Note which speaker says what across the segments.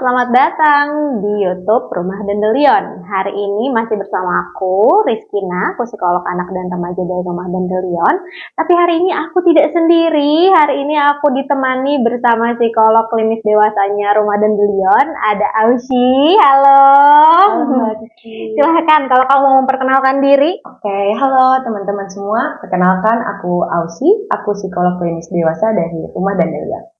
Speaker 1: selamat datang di YouTube Rumah Dandelion. Hari ini masih bersama aku, Rizkina, aku psikolog anak dan remaja dari Rumah Dandelion. Tapi hari ini aku tidak sendiri, hari ini aku ditemani bersama psikolog klinis dewasanya Rumah Dandelion, ada Ausi. Halo.
Speaker 2: Halo,
Speaker 1: Silahkan kalau kamu mau memperkenalkan diri.
Speaker 2: Oke, halo teman-teman semua. Perkenalkan, aku Ausi, aku psikolog klinis dewasa dari Rumah Dandelion.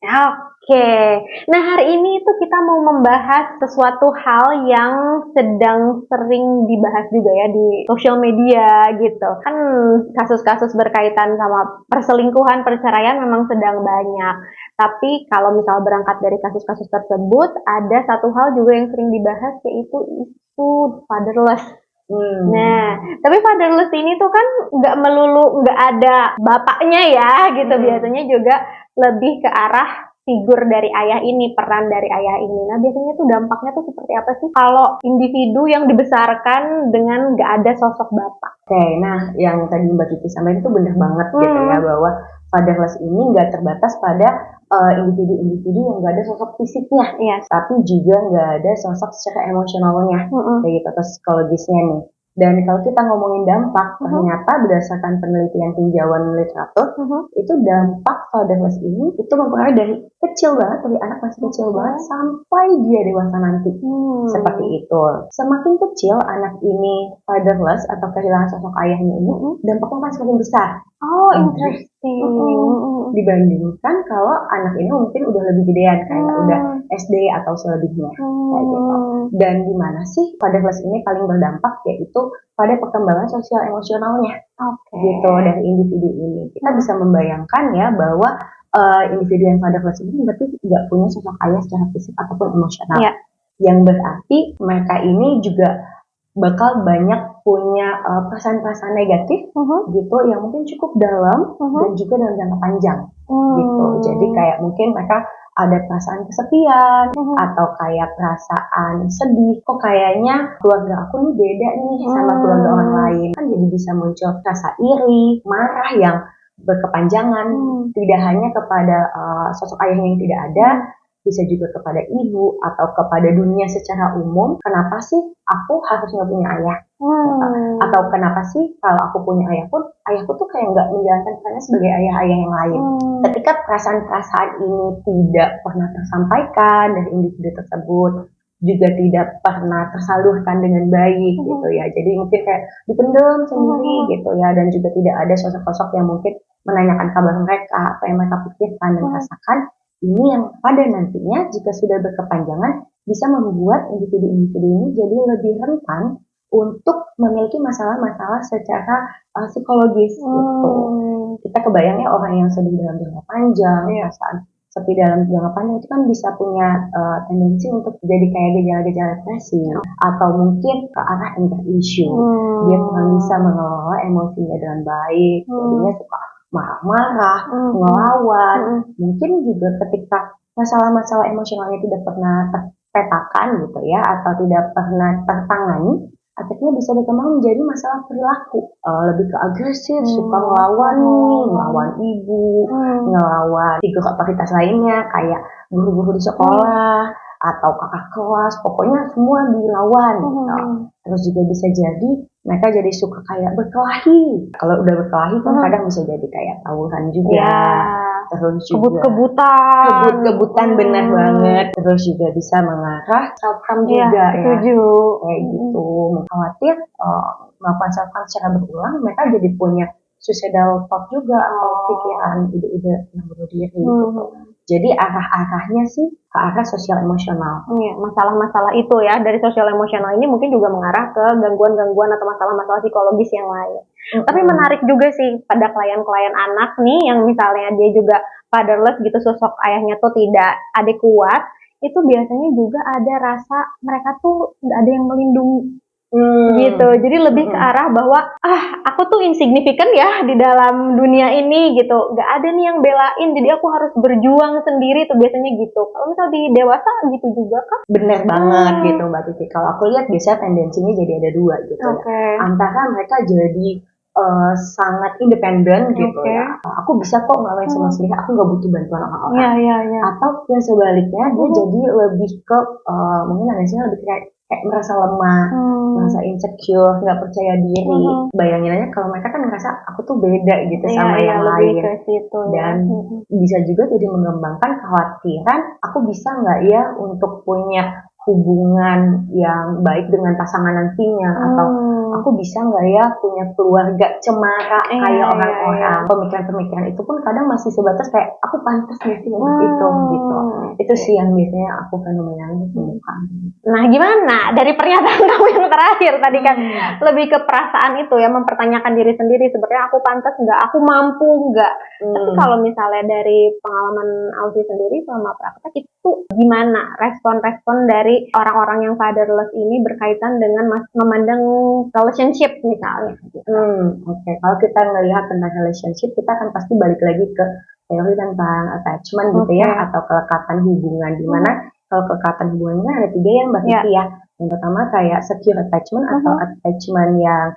Speaker 1: Oke, nah hari ini tuh kita mau membahas sesuatu hal yang sedang sering dibahas juga ya di sosial media gitu. Kan kasus-kasus berkaitan sama perselingkuhan, perceraian memang sedang banyak. Tapi kalau misal berangkat dari kasus-kasus tersebut, ada satu hal juga yang sering dibahas yaitu isu fatherless. Nah, tapi fatherless ini tuh kan nggak melulu nggak ada bapaknya ya gitu. Biasanya juga lebih ke arah figur dari ayah ini, peran dari ayah ini. Nah, biasanya tuh dampaknya tuh seperti apa sih kalau individu yang dibesarkan dengan nggak ada sosok bapak?
Speaker 2: Oke, nah yang tadi Mbak Kiki sampaikan itu benar banget gitu ya, bahwa fatherless ini nggak terbatas pada individu-individu yang nggak ada sosok fisiknya, tapi juga nggak ada sosok secara emosionalnya, kayak gitu, atau psikologisnya nih. Dan kalau kita ngomongin dampak, ternyata berdasarkan penelitian tinjauan literatur, itu dampak fatherless ini itu mempengaruhi dari kecil banget, dari anak masih kecil banget sampai dia dewasa nanti. Seperti itu. Semakin kecil anak ini fatherless atau kehilangan sosok ayahnya ini, dampaknya kan semakin besar.
Speaker 1: Oh, interesting.
Speaker 2: Dibandingkan kalau anak ini mungkin udah lebih gedean, kayak udah SD atau selebihnya, kayak gitu. Dan di mana sih fatherless ini paling berdampak, yaitu pada perkembangan sosial emosionalnya, gitu, dari individu ini. Kita bisa membayangkan ya bahwa individu yang fatherless ini berarti nggak punya sosok ayah secara fisik ataupun emosional. Yang berarti mereka ini juga bakal banyak punya perasaan-perasaan negatif gitu, yang mungkin cukup dalam dan juga dalam jangka panjang gitu. Jadi kayak mungkin mereka ada perasaan kesepian atau kayak perasaan sedih, kok kayaknya keluarga aku nih beda nih sama keluarga orang lain. Kan jadi bisa muncul rasa iri, marah yang berkepanjangan, tidak hanya kepada sosok ayah yang tidak ada, bisa juga kepada ibu atau kepada dunia secara umum. Kenapa sih aku harus nggak punya ayah? Atau kenapa sih kalau aku punya ayah pun, ayahku tuh kayak nggak menjalankan perannya sebagai ayah-ayah yang lain. Ketika perasaan-perasaan ini tidak pernah tersampaikan dari individu tersebut, juga tidak pernah tersalurkan dengan baik gitu ya. Jadi mungkin kayak dipendam sendiri gitu ya, dan juga tidak ada sosok-sosok yang mungkin menanyakan kabar mereka, apa yang mereka pikirkan dan rasakan. Ini yang pada nantinya jika sudah berkepanjangan bisa membuat individu-individu ini jadi lebih rentan untuk memiliki masalah-masalah secara psikologis gitu. Kita kebayangnya orang yang sedih dalam jangka panjang, perasaan sepi dalam jangka panjang itu kan bisa punya tendensi untuk jadi kayak gejala-gejala depresi atau mungkin ke arah anger issue. Dia kurang bisa mengelola emosinya dengan baik, jadinya suka marah-marah, ngelawan. Mungkin juga ketika masalah-masalah emosionalnya tidak pernah terpetakan gitu ya, atau tidak pernah tertangani, akhirnya bisa berkembang menjadi masalah perilaku, lebih ke agresif, suka ngelawan nih, ngelawan ibu, ngelawan figur otoritas lainnya kayak guru-guru di sekolah atau kakak kelas, pokoknya semua dilawan gitu. Terus juga bisa jadi mereka jadi suka kayak berkelahi. Kalau udah berkelahi kan kadang bisa jadi kayak tawuran juga. Terus juga kebut-kebutan, benar banget. Terus juga bisa mengarah self harm juga ya. Kayak gitu. Khawatir melakukan self harm secara berulang, mereka jadi punya suicidal thought juga atau pikiran ide-ide yang bunuh diri gitu. Jadi arah-arahnya sih ke arah sosial emosional.
Speaker 1: Masalah-masalah itu ya dari sosial emosional ini mungkin juga mengarah ke gangguan-gangguan atau masalah-masalah psikologis yang lain. Tapi menarik juga sih pada klien-klien anak nih yang misalnya dia juga fatherless gitu, sosok ayahnya tuh tidak adekuat, itu biasanya juga ada rasa mereka tuh nggak ada yang melindungi. Gitu, jadi lebih ke arah bahwa aku tuh insignifikan ya di dalam dunia ini gitu, nggak ada nih yang belain, jadi aku harus berjuang sendiri tuh biasanya gitu. Kalau misal di dewasa gitu juga kan?
Speaker 2: Bener banget gitu Mbak Titi. Kalau aku lihat biasanya tendensinya jadi ada dua gitu ya. Antara mereka jadi sangat independen gitu ya. Aku bisa kok ngelakuin semua sendiri, aku nggak butuh bantuan orang-orang. Atau yang sebaliknya dia jadi lebih ke mungkin agaknya lebih kayak merasa lemah, merasa insecure, nggak percaya diri. Bayangin aja kalau mereka kan ngerasa aku tuh beda gitu sama yang lain. Dan bisa juga jadi mengembangkan kekhawatiran, aku bisa nggak ya untuk punya hubungan yang baik dengan pasangan nantinya, atau aku bisa nggak ya punya keluarga cemara kayak orang-orang. Pemikiran-pemikiran itu pun kadang masih sebatas kayak aku pantas nggak sih untuk itu gitu. Itu sih yang biasanya aku fenomenalnya temukan.
Speaker 1: Nah, gimana dari pernyataan kamu yang terakhir tadi kan lebih ke perasaan itu ya, mempertanyakan diri sendiri, sebenarnya aku pantas nggak, aku mampu nggak. Tapi kalau misalnya dari pengalaman Ausi sendiri selama praktek itu gimana respon-respon dari orang-orang yang fatherless ini berkaitan dengan memandang relationship misalnya?
Speaker 2: Oke. Kalau kita ngelihat tentang relationship, kita akan pasti balik lagi ke teori tentang attachment gitu ya, atau kelekatan hubungan, di mana kalau kelekatan hubungannya ada 3 yang Mbak Kiki ya. Yang pertama kayak secure attachment atau attachment yang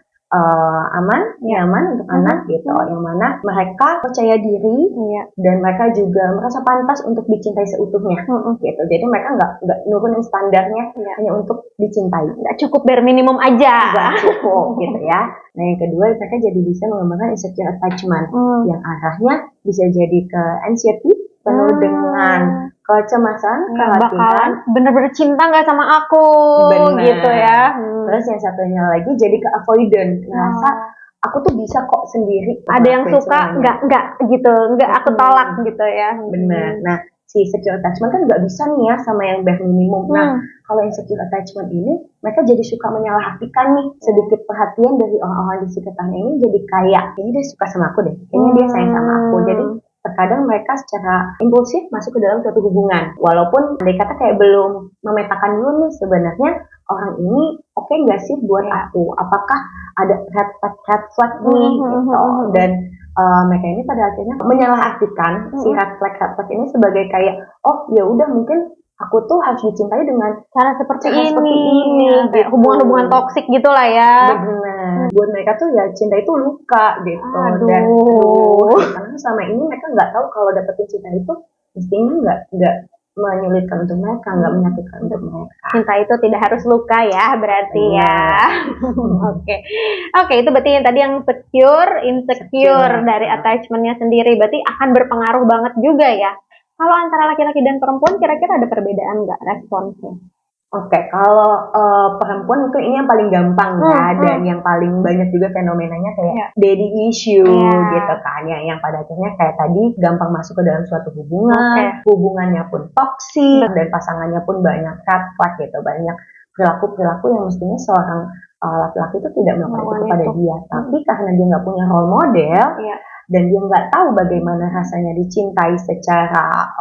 Speaker 2: aman, nyaman untuk anak gitu, yang mana mereka percaya diri dan mereka juga merasa pantas untuk dicintai seutuhnya gitu. Jadi mereka nggak nurunin standarnya hanya untuk dicintai,
Speaker 1: nggak cukup bare minimum aja,
Speaker 2: nggak cukup gitu ya. Nah yang kedua mereka jadi bisa mengembangkan insecure attachment yang arahnya bisa jadi ke anxiety, penuh dengan kecemasan,
Speaker 1: bakalan bener-bener cinta nggak sama aku, gitu ya.
Speaker 2: Terus yang satunya lagi jadi ke avoidant, ngerasa aku tuh bisa kok sendiri.
Speaker 1: Ada yang suka nggak gitu, nggak aku tolak gitu ya.
Speaker 2: Bener. Nah si secure attachment kan nggak bisa nih ya sama yang bare minimum. Nah kalau insecure attachment ini mereka jadi suka menyalahkan nih sedikit perhatian dari orang-orang di sekitarnya ini, jadi kayak ini dia suka sama aku deh, kayaknya dia sayang sama aku. Jadi terkadang mereka secara impulsif masuk ke dalam suatu hubungan, walaupun mereka kata kayak belum memetakan dulu nih sebenarnya orang ini oke nggak sih buat aku, apakah ada red flag nih gitu. Dan mereka ini pada akhirnya menyalahartikan si red flag ini sebagai kayak oh ya udah mungkin aku tuh harus dicintai dengan
Speaker 1: cara seperti ini
Speaker 2: gitu.
Speaker 1: Hubungan-hubungan toksik gitulah ya.
Speaker 2: Benar. Buat mereka tuh ya cinta itu luka gitu. Dan karena selama ini mereka nggak tahu kalau dapetin cinta itu mestinya nggak menyulitkan untuk mereka, nggak menyakitkan untuk mereka.
Speaker 1: Cinta itu tidak harus luka ya, berarti ya. Oke, itu berarti yang tadi yang secure, insecure dari attachmentnya sendiri, berarti akan berpengaruh banget juga ya. Kalau antara laki-laki dan perempuan kira-kira ada perbedaan nggak responsnya?
Speaker 2: Oke, kalau perempuan mungkin ini yang paling gampang ya, dan yang paling banyak juga fenomenanya kayak daddy issue gitu kan, yang pada akhirnya kayak tadi gampang masuk ke dalam suatu hubungan, hubungannya pun toksik dan pasangannya pun banyak red flag gitu, banyak perilaku-perilaku yang mestinya seorang laki-laki itu tidak melakukan itu kepada dia, tapi karena dia nggak punya role model dan dia nggak tahu bagaimana rasanya dicintai secara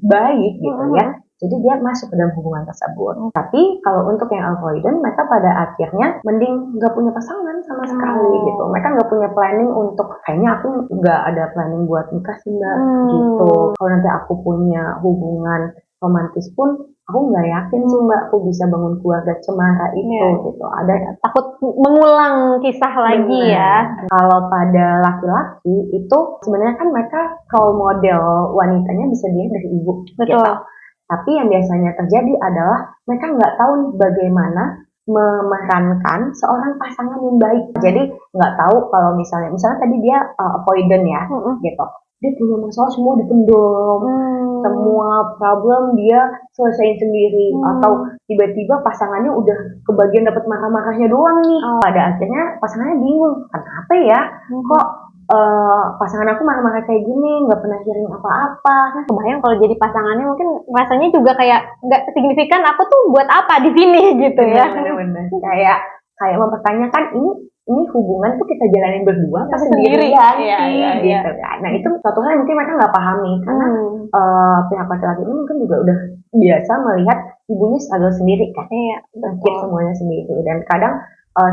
Speaker 2: baik gitu ya. Jadi dia masuk ke dalam hubungan tersebut. Tapi kalau untuk yang avoidant, mereka pada akhirnya mending nggak punya pasangan sama sekali gitu. Mereka nggak punya planning untuk kayaknya aku nggak ada planning buat nikah sih Mbak gitu. Kalau nanti aku punya hubungan romantis pun aku nggak yakin sih Mbak aku bisa bangun keluarga cemara itu gitu. Ada
Speaker 1: takut mengulang kisah lagi ya.
Speaker 2: Kalau pada laki-laki itu sebenarnya kan mereka role model wanitanya bisa dilihat dari ibu.
Speaker 1: Betul.
Speaker 2: Gitu. Tapi yang biasanya terjadi adalah mereka nggak tahu nih bagaimana memerankan seorang pasangan yang baik. Jadi nggak tahu kalau misalnya tadi dia avoidant ya, gitu. Dia punya masalah semua dipendam, semua problem dia selesaiin sendiri, atau tiba-tiba pasangannya udah kebagian dapat marah-marahnya doang nih. Pada akhirnya pasangannya bingung, kenapa ya? Kok pasangan aku marah-marah kayak gini, nggak pernah sharing apa-apa.
Speaker 1: Kebayang kalau jadi pasangannya mungkin rasanya juga kayak nggak signifikan, aku tuh buat apa di sini gitu ya.
Speaker 2: Bener-bener. Kayak mempertanyakan ini hubungan tuh kita jalanin berdua apa sendirian sih gitu kan. Nah itu suatu hal yang mungkin mereka nggak pahami karena pihak laki-laki ini mungkin juga udah biasa melihat ibunya struggle sendiri kan, semuanya sendiri, dan kadang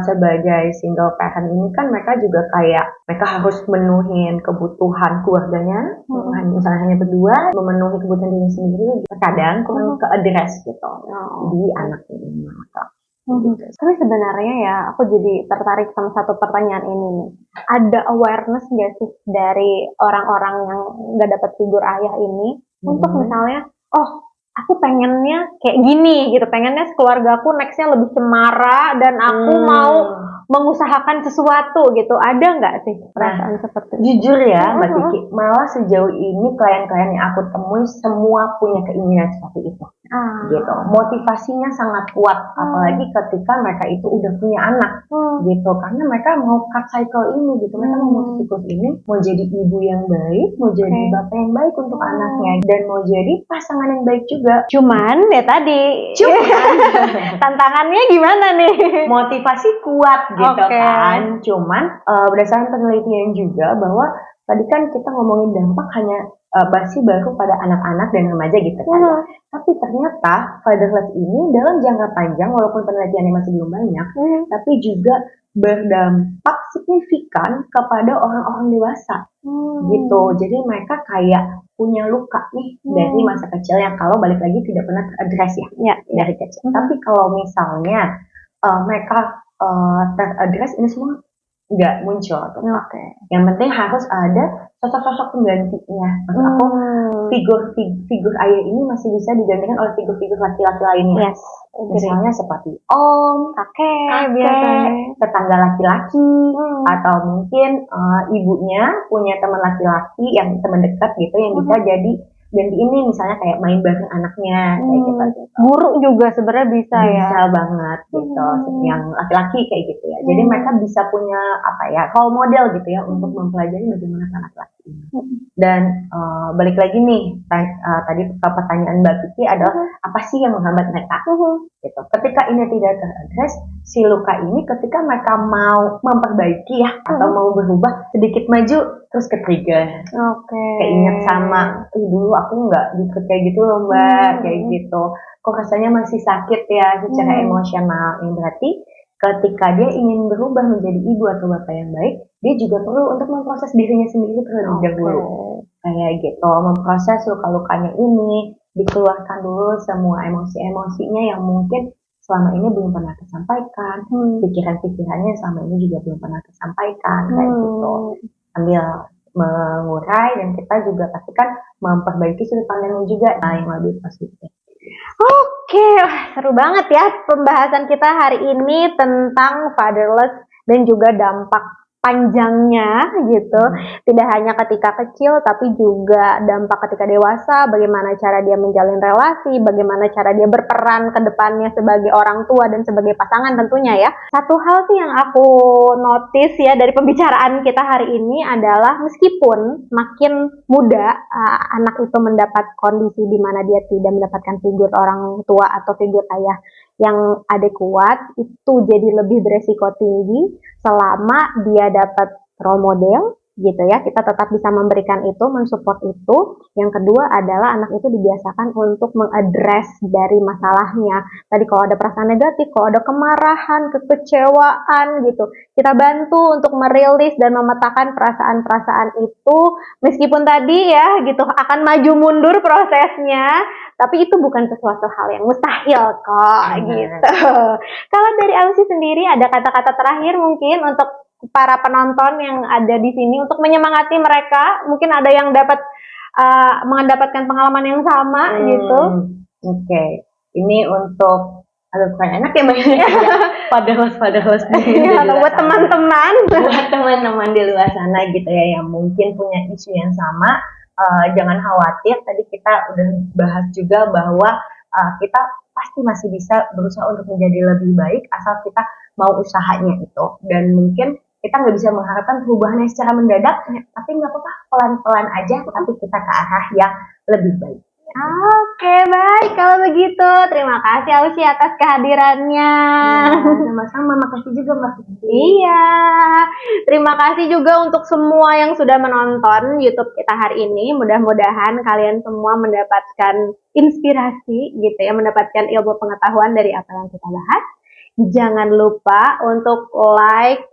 Speaker 2: sebagai single parent ini kan mereka juga kayak mereka harus memenuhin kebutuhan keluarganya, misalnya hanya berdua, memenuhi kebutuhan diri sendiri, kadang kurang ke address gitu di anak ini.
Speaker 1: Tapi sebenarnya ya, aku jadi tertarik sama satu pertanyaan ini nih. Ada awareness nggak sih dari orang-orang yang nggak dapat figur ayah ini untuk misalnya, oh aku pengennya kayak gini gitu, pengennya keluarga aku nextnya lebih cemara dan aku mau mengusahakan sesuatu gitu. Ada nggak sih perasaan seperti itu?
Speaker 2: Jujur ya Mbak Kiki, malah sejauh ini klien-klien yang aku temui semua punya keinginan seperti itu. Gitu, motivasinya sangat kuat, apalagi ketika mereka itu udah punya anak, gitu, karena mereka mau cut cycle ini, gitu, mereka mau siklus ini, mau jadi ibu yang baik, mau jadi bapak yang baik untuk anaknya, dan mau jadi pasangan yang baik juga.
Speaker 1: Cuman ya tadi, tantangannya gimana nih?
Speaker 2: Motivasi kuat, gitu kan. Cuman berdasarkan penelitian juga bahwa tadi kan kita ngomongin dampak hanya masih baru pada anak-anak dan remaja gitu kan. Tapi ternyata fatherless ini dalam jangka panjang, walaupun penelitiannya masih belum banyak, tapi juga berdampak signifikan kepada orang-orang dewasa. Gitu. Jadi mereka kayak punya luka nih dari masa kecilnya, kalau balik lagi tidak pernah teradres ya, dari kecil. Tapi kalau misalnya mereka teradres, ini semua nggak muncul. Yang penting harus ada sosok-sosok penggantinya. Maksud aku, figur ayah ini masih bisa digantikan oleh figur-figur laki-laki lainnya. Misalnya seperti om, kakek, tetangga laki-laki, atau mungkin ibunya punya teman laki-laki yang teman dekat gitu, yang bisa jadi ganti ini, misalnya kayak main bareng anaknya, kayak gitu.
Speaker 1: Guru juga sebenarnya bisa ya.
Speaker 2: Bisa banget gitu, yang laki-laki kayak gitu ya. Jadi mereka bisa punya apa ya, role model gitu ya, untuk mempelajari bagaimana laki-laki ini. Dan balik lagi nih, tadi pertanyaan Mbak Kiki adalah apa sih yang menghambat mereka? Gitu. Ketika ini tidak teradres, si luka ini ketika mereka mau memperbaiki ya, atau mau berubah sedikit maju, terus ke-trigger. Keinget sama, dulu aku nggak gitu kayak gitu loh Mbak, kayak gitu. Kok rasanya masih sakit ya secara emosional. Yang berarti ketika dia ingin berubah menjadi ibu atau bapak yang baik, dia juga perlu untuk memproses dirinya sendiri terlebih dahulu. Kayak gitu, memproses luka-lukanya ini, dikeluarkan dulu semua emosi-emosinya yang mungkin selama ini belum pernah tersampaikan, pikiran-pikirannya selama ini juga belum pernah tersampaikan, kayak gitu. Sambil mengurai, dan kita juga pastikan memperbaiki sudut pandangnya juga yang lebih positif.
Speaker 1: Oke, seru banget ya pembahasan kita hari ini tentang fatherless dan juga dampak panjangnya gitu. Tidak hanya ketika kecil tapi juga dampak ketika dewasa, bagaimana cara dia menjalin relasi, bagaimana cara dia berperan ke depannya sebagai orang tua dan sebagai pasangan tentunya ya. Satu hal sih yang aku notice ya dari pembicaraan kita hari ini adalah meskipun makin muda anak itu mendapat kondisi di mana dia tidak mendapatkan figur orang tua atau figur ayah yang adekuat, itu jadi lebih beresiko tinggi selama dia dapat role model gitu ya. Kita tetap bisa memberikan itu, mensupport itu. Yang kedua adalah anak itu dibiasakan untuk mengadres dari masalahnya. Tadi kalau ada perasaan negatif, kalau ada kemarahan, kekecewaan gitu, kita bantu untuk merilis dan memetakan perasaan-perasaan itu. Meskipun tadi ya gitu akan maju mundur prosesnya, tapi itu bukan sesuatu hal yang mustahil kok gitu. Kalau dari Ausi sendiri ada kata-kata terakhir mungkin untuk para penonton yang ada di sini untuk menyemangati mereka, mungkin ada yang dapat mendapatkan pengalaman yang sama gitu.
Speaker 2: Ini untuk kurang enak ya Mbak. Padahal
Speaker 1: buat teman-teman,
Speaker 2: buat teman-teman di luar sana gitu ya, yang mungkin punya isu yang sama. Jangan khawatir, tadi kita udah bahas juga bahwa kita pasti masih bisa berusaha untuk menjadi lebih baik asal kita mau usahanya itu. Dan mungkin kita nggak bisa mengharapkan perubahannya secara mendadak, tapi nggak apa-apa, pelan-pelan aja, tapi kita ke arah yang lebih baik.
Speaker 1: Oke, baik kalau begitu. Terima kasih Ausi atas kehadirannya.
Speaker 2: Sama-sama, makasih juga Mbak.
Speaker 1: Iya, terima kasih juga untuk semua yang sudah menonton YouTube kita hari ini. Mudah-mudahan kalian semua mendapatkan inspirasi gitu ya, mendapatkan ilmu pengetahuan dari apa yang kita bahas. Jangan lupa untuk like,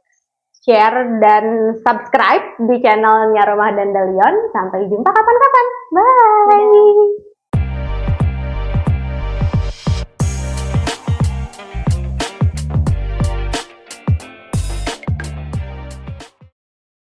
Speaker 1: share, dan subscribe di channelnya Romah dan Delion. Sampai jumpa kapan-kapan. Bye.